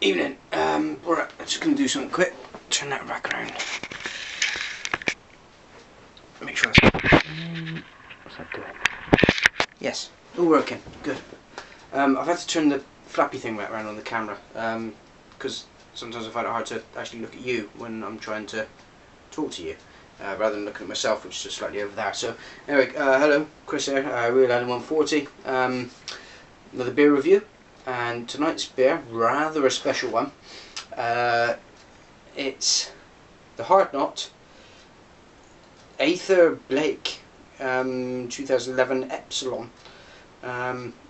Evening. Alright, I'm just going to do something quick. Turn that back around. Make sure that's... What's that doing? Yes, all working. Good. I've had to turn the flappy thing back around on the camera because sometimes I find it hard to actually look at you when I'm trying to talk to you rather than looking at myself, which is just slightly over there. So anyway, hello, Chris here, Real Adam 140, another beer review, and tonight's beer, rather a special one. It's the Hardknott Aether Blaec 2011 Epsilon,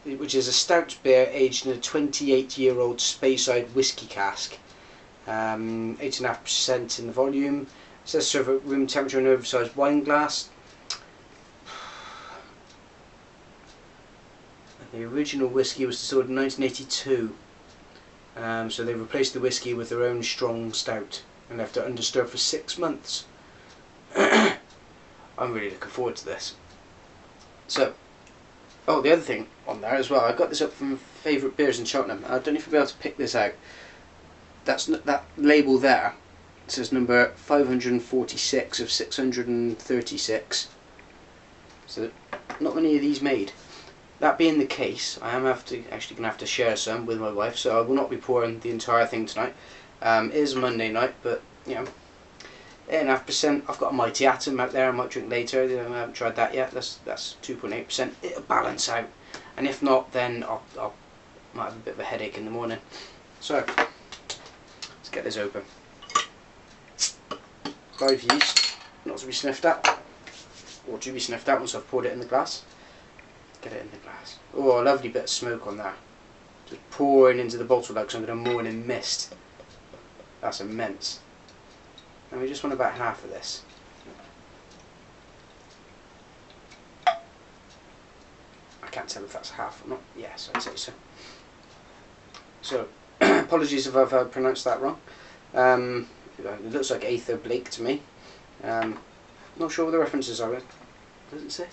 which is a stout beer aged in a 28-year-old Speyside whiskey cask. 8.5% in the volume. It says serve at room temperature in an oversized wine glass. The original whiskey was distilled in 1982, so they replaced the whiskey with their own strong stout and left it undisturbed for 6 months. I'm really looking forward to this. So, oh, the other thing on there as well, I got this up from Favourite Beers in Cheltenham. I don't know if you'll be able to pick this out. That label there, it says number 546 of 636. So, not many of these made. That being the case, I am actually going to have to share some with my wife, so I will not be pouring the entire thing tonight. It is a Monday night, but, you know, 8.5%. I've got a Mighty Atom out there I might drink later. I haven't tried that yet. That's 2.8%. It'll balance out, and if not, then I might have a bit of a headache in the morning. So let's get this open. Live yeast, not to be sniffed at, or to be sniffed at once I've poured it in the glass. Get it in the glass. Oh, a lovely bit of smoke on there. Just pouring into the bottle like some kind of morning mist. That's immense. And we just want about half of this. I can't tell if that's half or not. Yes, I'd say so. So, apologies if I've pronounced that wrong. It looks like Aether Blaec to me. Not sure what the references are. Does it say?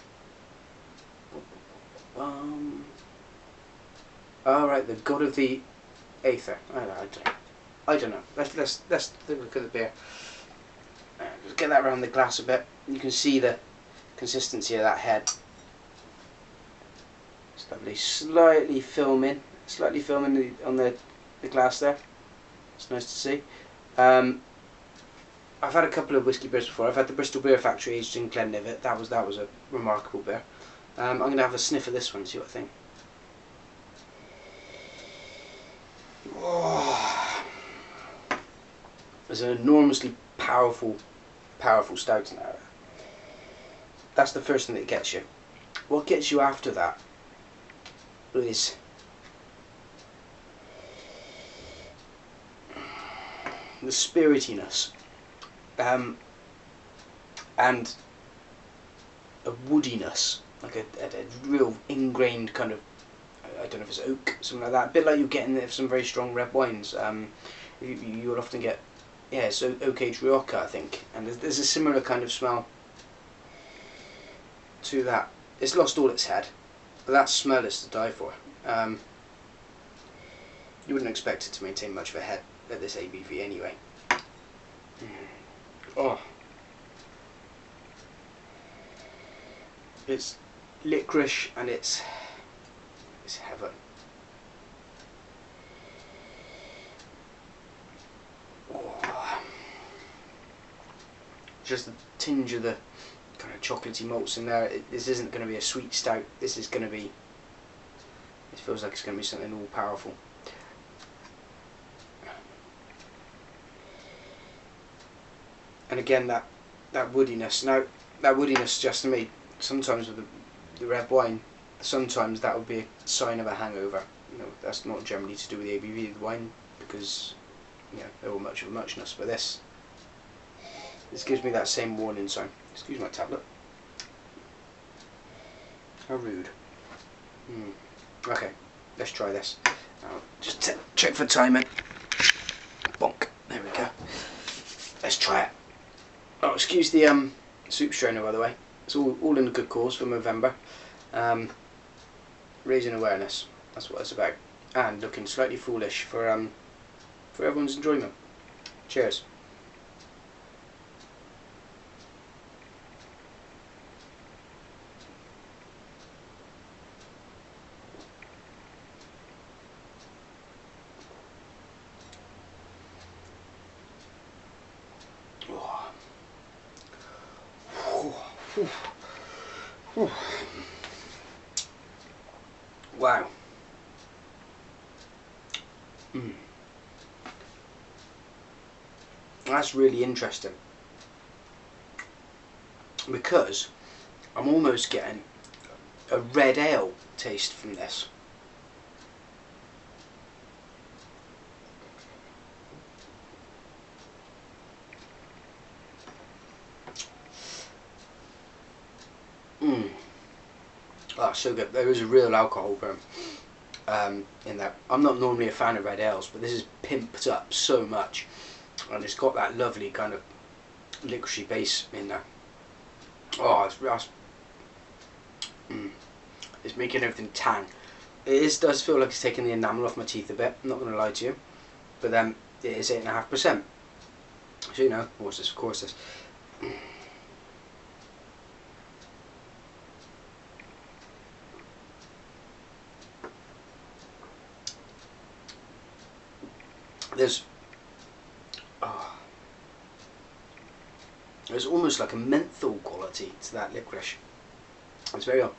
Alright, the god of the Aether. I don't know. Let's look at the beer. Just get that around the glass a bit. You can see the consistency of that head. It's lovely. Slightly filming on the glass there. It's nice to see. I've had a couple of whiskey beers before. I've had the Bristol Beer Factory aged in Glenlivet. That was a remarkable beer. I'm going to have a sniff of this one, see what I think. Oh. There's an enormously powerful stout in there. That's the first thing that gets you. What gets you after that is the spiritiness and a woodiness, like a real ingrained kind of, I don't know if it's oak, something like that, a bit like you get in some very strong red wines. You'll often get, yeah, it's oak aged Rioja, I think, and there's a similar kind of smell to that. It's lost all its head, but that smell is to die for. You wouldn't expect it to maintain much of a head at this ABV anyway. Oh, it's licorice and it's heaven. Oh. Just the tinge of the kind of chocolatey malts in there. This isn't going to be a sweet stout. This is going to be, it feels like it's going to be something all powerful. And again, that woodiness. Now, that woodiness just to me, sometimes with the red wine, sometimes that would be a sign of a hangover. You know, that's not generally to do with the ABV of the wine, because, you know, they're all much of a muchness. But this gives me that same warning sign. Excuse my tablet. How rude. Okay, let's try this. I'll just check for timing. Bonk. There we go. Let's try it. Oh, excuse the soup strainer, by the way. It's all in a good cause for November. Raising awareness. That's what it's about. And looking slightly foolish for for everyone's enjoyment. Cheers. Wow. That's really interesting, because I'm almost getting a red ale taste from this. Oh, so good. There is a real alcohol burn in there. I'm not normally a fan of red ales, but this is pimped up so much, and it's got that lovely kind of licoricey base in there. Oh, it's making everything tang. Does feel like it's taking the enamel off my teeth a bit, I'm not going to lie to you, but then it is 8.5%. So, you know, what's this? Of course this. There's almost like a menthol quality to that licorice. It's very odd,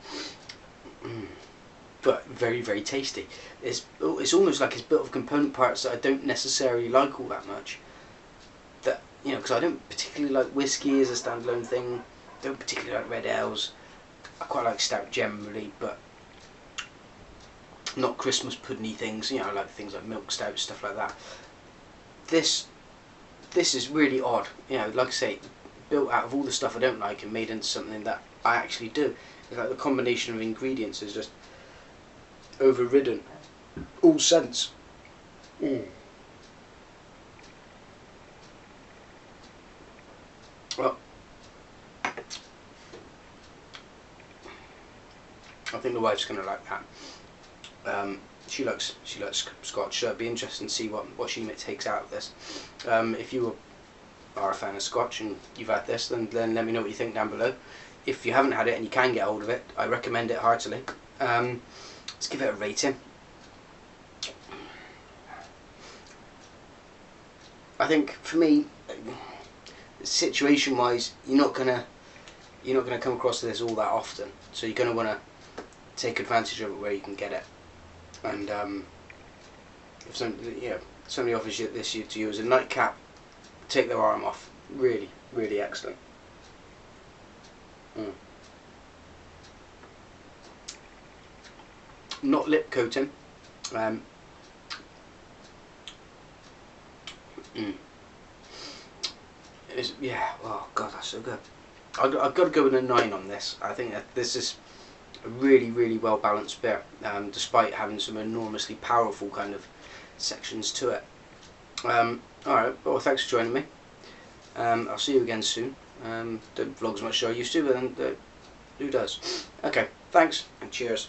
but very, very tasty. It's almost like it's built of component parts that I don't necessarily like all that much. That, you know, because I don't particularly like whiskey as a standalone thing. Don't particularly like red ales. I quite like stout generally, but not Christmas puddingy things. You know, I like things like milk stout, stuff like that. This is really odd. You know, like I say, built out of all the stuff I don't like and made into something that I actually do. It's like the combination of ingredients is just overridden all sense. Well, I think the wife's going to like that. She likes Scotch, so it'd be interesting to see what she takes out of this. If you are a fan of Scotch and you've had this, then let me know what you think down below. If you haven't had it and you can get hold of it, I recommend it heartily. Let's give it a rating. I think for me, situation wise, you're not gonna come across this all that often, so you're gonna want to take advantage of it where you can get it. And if somebody offers this to you as a nightcap, take their arm off. Really, really excellent. Not lip coating. Yeah. Oh god, that's so good. I've got to go with a 9 on this. I think that this is a really, really well balanced beer, despite having some enormously powerful kind of sections to it. Alright, well, thanks for joining me. I'll see you again soon. Don't vlog as much as I used to, but then who does? Okay, thanks and cheers.